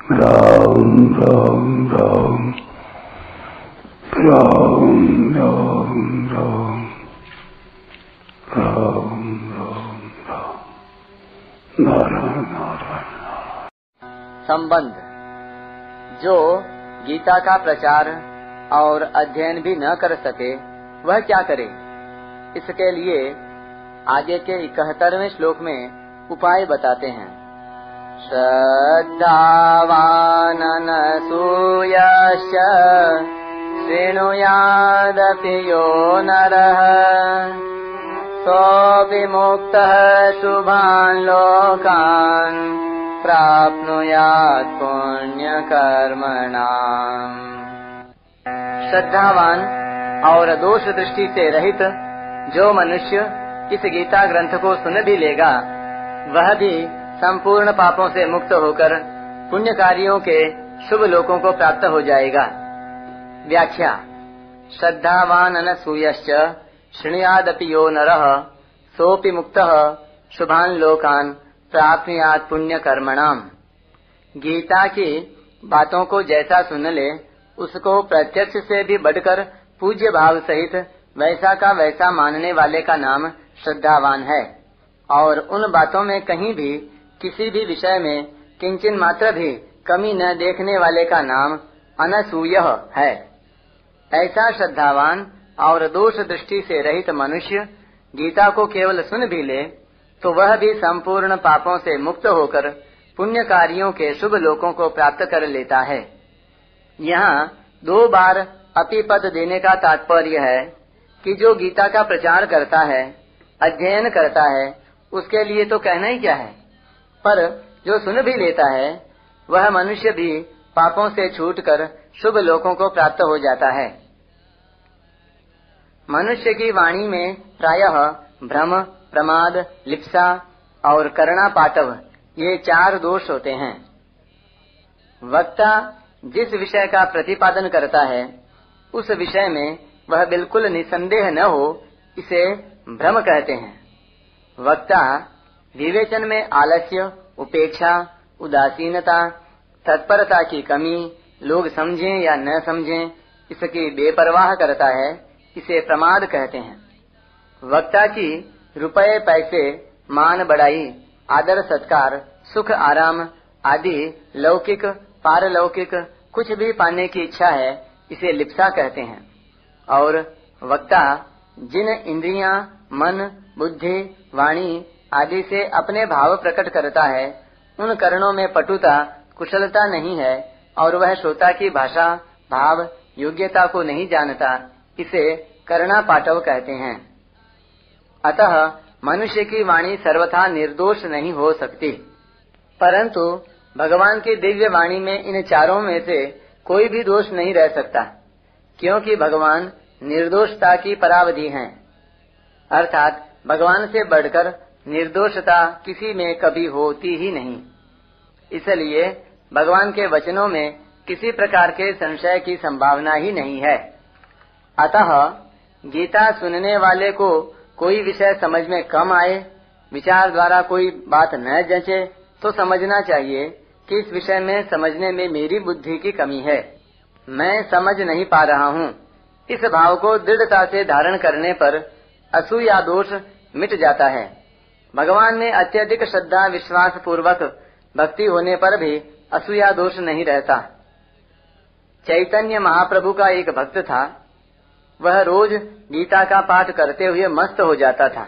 राम राम राम राम राम राम राम राम राम नारायण नारायण। संबंध। जो गीता का प्रचार और अध्ययन भी न कर सके वह क्या करे? इसके लिए आगे के 71वें श्लोक में उपाय बताते हैं। श्रद्धावाननसूयश्च शृणुयादपि यो नरः सोऽपि मुक्तः शुभान् लोकान् प्राप्नुयात् पुण्यकर्मणाम्। श्रद्धावान और दोष दृष्टि से रहित जो मनुष्य इस गीता ग्रंथ को सुन भी लेगा वह भी संपूर्ण पापों से मुक्त होकर पुण्य कार्यों के शुभ लोकों को प्राप्त हो जाएगा। व्याख्या। श्रद्धावान अनसूयश्च शृणुयादपि यो नरः सोऽपि मुक्तः शुभान् लोकान् प्राप्नुयात् पुण्य कर्मणाम्। गीता की बातों को जैसा सुन ले उसको प्रत्यक्ष से भी बढ़कर पूज्य भाव सहित वैसा का वैसा मानने वाले का नाम श्रद्धावान है और उन बातों में कहीं भी किसी भी विषय में किंचन मात्र भी कमी न देखने वाले का नाम अनसूय है। ऐसा श्रद्धावान और दोष दृष्टि से रहित मनुष्य गीता को केवल सुन भी ले तो वह भी संपूर्ण पापों से मुक्त होकर पुण्य कार्यों के शुभ लोकों को प्राप्त कर लेता है। यहाँ 2 बार अपि पद देने का तात्पर्य है कि जो गीता का प्रचार करता है, अध्ययन करता है, उसके लिए तो कहना ही क्या है, पर जो सुन भी लेता है वह मनुष्य भी पापों से छूटकर शुभ लोकों को प्राप्त हो जाता है। मनुष्य की वाणी में प्रायः भ्रम, प्रमाद, लिप्सा और करुणा पाटव ये 4 दोष होते हैं। वक्ता जिस विषय का प्रतिपादन करता है उस विषय में वह बिल्कुल निसंदेह न हो इसे भ्रम कहते हैं। वक्ता विवेचन में आलस्य, उपेक्षा, उदासीनता, तत्परता की कमी, लोग समझें या न समझें इसकी बेपरवाह करता है, इसे प्रमाद कहते हैं। वक्ता की रुपए पैसे, मान बढ़ाई, आदर सत्कार, सुख आराम आदि लौकिक पारलौकिक कुछ भी पाने की इच्छा है, इसे लिप्सा कहते हैं। और वक्ता जिन इंद्रियां, मन, बुद्धि, वाणी आदि से अपने भाव प्रकट करता है उन करणों में पटुता, कुशलता नहीं है और वह श्रोता की भाषा, भाव, योग्यता को नहीं जानता, इसे करुणा पाटव कहते हैं। अतः मनुष्य की वाणी सर्वथा निर्दोष नहीं हो सकती, परंतु भगवान की दिव्य वाणी में इन 4 में से कोई भी दोष नहीं रह सकता, क्योंकि भगवान निर्दोषता की परावधि हैं। अर्थात भगवान से बढ़कर निर्दोषता किसी में कभी होती ही नहीं। इसलिए भगवान के वचनों में किसी प्रकार के संशय की संभावना ही नहीं है। अतः गीता सुनने वाले को कोई विषय समझ में कम आए, विचार द्वारा कोई बात न जंचे तो समझना चाहिए कि इस विषय में समझने में मेरी बुद्धि की कमी है, मैं समझ नहीं पा रहा हूँ। इस भाव को दृढ़ता से धारण करने पर असूया दोष मिट जाता है। भगवान में अत्यधिक श्रद्धा विश्वास पूर्वक भक्ति होने पर भी असूया दोष नहीं रहता। चैतन्य महाप्रभु का एक भक्त था, वह रोज गीता का पाठ करते हुए मस्त हो जाता था,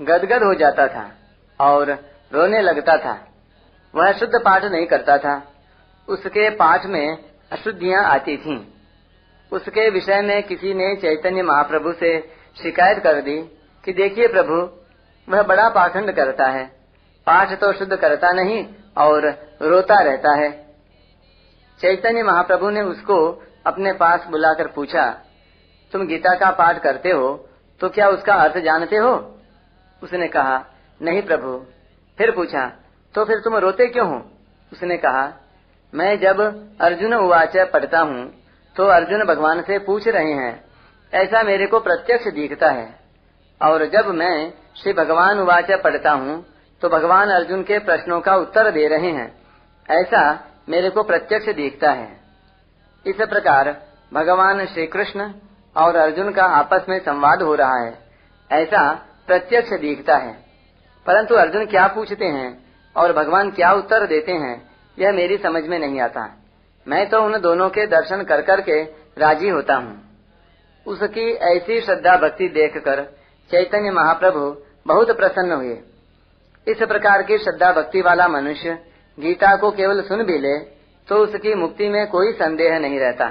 गदगद हो जाता था और रोने लगता था। वह शुद्ध पाठ नहीं करता था, उसके पाठ में अशुद्धियां आती थीं। उसके विषय में किसी ने चैतन्य महाप्रभु से शिकायत कर दी कि देखिए प्रभु, वह बड़ा पाखंड करता है, पाठ तो शुद्ध करता नहीं और रोता रहता है। चैतन्य महाप्रभु ने उसको अपने पास बुलाकर पूछा, तुम गीता का पाठ करते हो तो क्या उसका अर्थ जानते हो? उसने कहा, नहीं प्रभु। फिर पूछा, तो फिर तुम रोते क्यों हो? उसने कहा, मैं जब अर्जुन उवाच पढ़ता हूँ तो अर्जुन भगवान से पूछ रहे हैं, ऐसा मेरे को प्रत्यक्ष दिखता है, और जब मैं श्री भगवान उवाच पढ़ता हूँ तो भगवान अर्जुन के प्रश्नों का उत्तर दे रहे हैं, ऐसा मेरे को प्रत्यक्ष दिखता है। इस प्रकार भगवान श्री कृष्ण और अर्जुन का आपस में संवाद हो रहा है, ऐसा प्रत्यक्ष दिखता है। परंतु अर्जुन क्या पूछते हैं और भगवान क्या उत्तर देते हैं, यह मेरी समझ में नहीं आता। मैं तो उन दोनों के दर्शन कर करके राजी होता हूँ। उसकी ऐसी श्रद्धा भक्ति देखकर चैतन्य महाप्रभु बहुत प्रसन्न हुए। इस प्रकार की श्रद्धा भक्ति वाला मनुष्य गीता को केवल सुन भी ले तो उसकी मुक्ति में कोई संदेह नहीं रहता।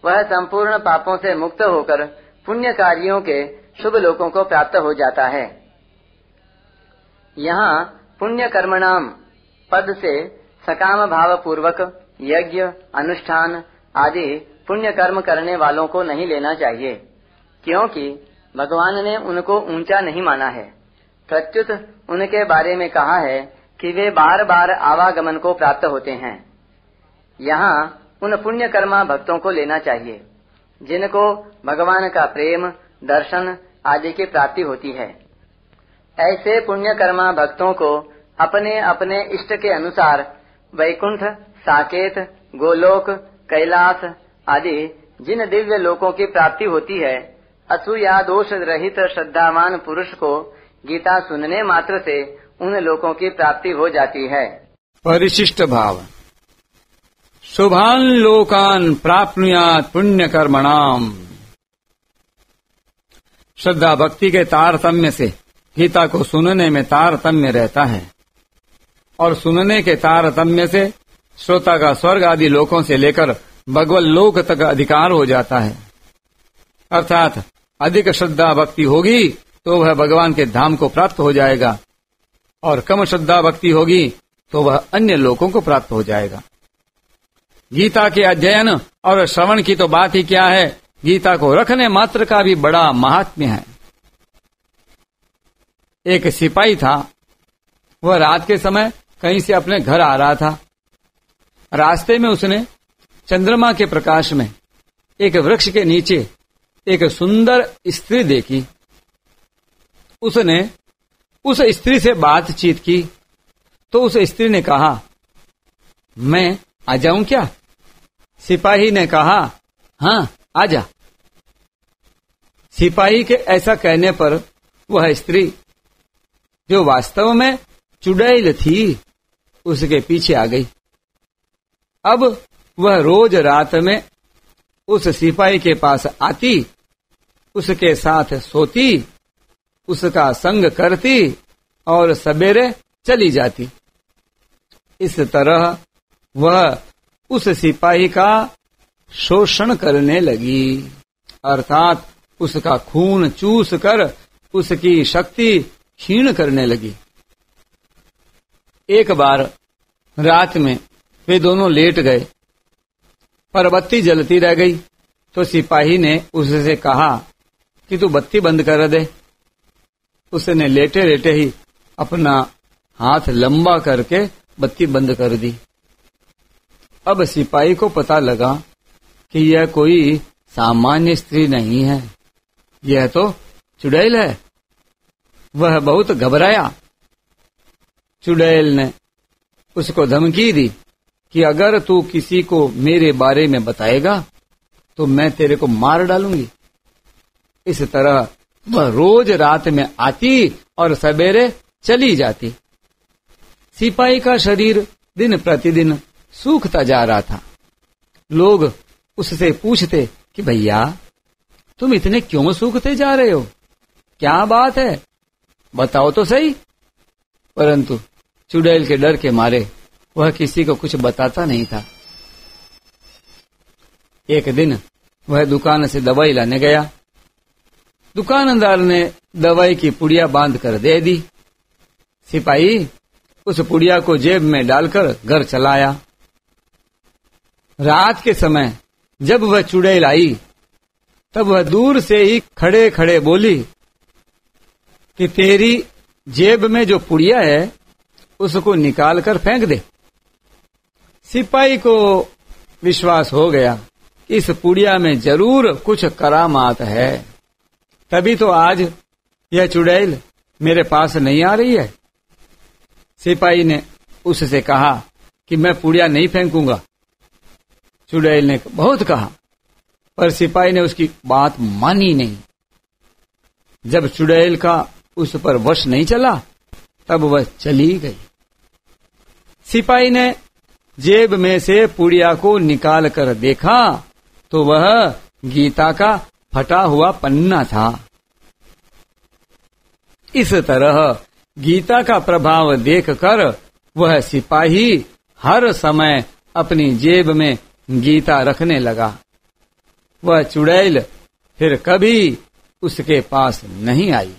वह संपूर्ण पापों से मुक्त होकर पुण्य कार्यों के शुभ लोकों को प्राप्त हो जाता है। यहाँ पुण्य कर्मणाम पद से सकाम भाव पूर्वक यज्ञ, अनुष्ठान आदि पुण्य कर्म करने वालों को नहीं लेना चाहिए, क्योंकि भगवान ने उनको ऊंचा नहीं माना है। प्रत्युत उनके बारे में कहा है कि वे बार बार आवागमन को प्राप्त होते हैं। यहाँ उन पुण्य कर्मा भक्तों को लेना चाहिए जिनको भगवान का प्रेम, दर्शन आदि की प्राप्ति होती है। ऐसे पुण्य कर्मा भक्तों को अपने अपने इष्ट के अनुसार वैकुंठ, साकेत, गोलोक, कैलाश आदि जिन दिव्य लोकों की प्राप्ति होती है, असूया दोष रहित श्रद्धावान पुरुष को गीता सुनने मात्र से उन लोकों की प्राप्ति हो जाती है। परिशिष्ट भाव। शुभान लोकान प्राप्नुयात् पुण्य कर्मणाम। श्रद्धा भक्ति के तारतम्य से गीता को सुनने में तारतम्य रहता है और सुनने के तारतम्य से श्रोता का स्वर्ग आदि लोकों से लेकर भगवत लोक तक अधिकार हो जाता है। अर्थात अधिक श्रद्धा भक्ति होगी तो वह भगवान के धाम को प्राप्त हो जाएगा और कम श्रद्धा भक्ति होगी तो वह अन्य लोकों को प्राप्त हो जाएगा। गीता के अध्ययन और श्रवण की तो बात ही क्या है, गीता को रखने मात्र का भी बड़ा महात्म्य है। एक सिपाही था, वह रात के समय कहीं से अपने घर आ रहा था। रास्ते में उसने चंद्रमा के प्रकाश में एक वृक्ष के नीचे एक सुंदर स्त्री देखी। उसने उस स्त्री से बातचीत की तो उस स्त्री ने कहा, मैं आ जाऊं क्या? सिपाही ने कहा, हाँ आजा। सिपाही के ऐसा कहने पर वह स्त्री, जो वास्तव में चुड़ैल थी, उसके पीछे आ गई। अब वह रोज रात में उस सिपाही के पास आती, उसके साथ सोती, उसका संग करती और सवेरे चली जाती। इस तरह वह उस सिपाही का शोषण करने लगी, अर्थात उसका खून चूस कर उसकी शक्ति क्षीण करने लगी। एक बार रात में वे दोनों लेट गए, पर बत्ती जलती रह गई तो सिपाही ने उससे कहा कि तू बत्ती बंद कर दे। उसने लेटे लेटे ही अपना हाथ लंबा करके बत्ती बंद कर दी। अब सिपाही को पता लगा कि यह कोई सामान्य स्त्री नहीं है, यह तो चुड़ैल है। वह बहुत घबराया। चुड़ैल ने उसको धमकी दी कि अगर तू किसी को मेरे बारे में बताएगा तो मैं तेरे को मार डालूंगी। इस तरह वह रोज रात में आती और सवेरे चली जाती। सिपाही का शरीर दिन प्रतिदिन सूखता जा रहा था। लोग उससे पूछते कि भैया तुम इतने क्यों सूखते जा रहे हो, क्या बात है, बताओ तो सही। परंतु चुड़ैल के डर के मारे वह किसी को कुछ बताता नहीं था। एक दिन वह दुकान से दवाई लाने गया। दुकानदार ने दवाई की पुड़िया बांध कर दे दी। सिपाही उस पुड़िया को जेब में डालकर घर चला आया। रात के समय जब वह चुड़ैल आई तब वह दूर से ही खड़े खड़े बोली कि तेरी जेब में जो पुड़िया है उसको निकाल कर फेंक दे। सिपाही को विश्वास हो गया कि इस पुड़िया में जरूर कुछ करामात है, तभी तो आज यह चुड़ैल मेरे पास नहीं आ रही है। सिपाही ने उससे कहा कि मैं पुड़िया नहीं फेंकूंगा। चुड़ैल ने बहुत कहा, पर सिपाही ने उसकी बात मानी नहीं। जब चुड़ैल का उस पर वश नहीं चला, तब वह चली गई। सिपाही ने जेब में से पुड़िया को निकाल कर देखा तो वह गीता का फटा हुआ पन्ना था। इस तरह गीता का प्रभाव देखकर वह सिपाही हर समय अपनी जेब में गीता रखने लगा। वह चुड़ैल फिर कभी उसके पास नहीं आई।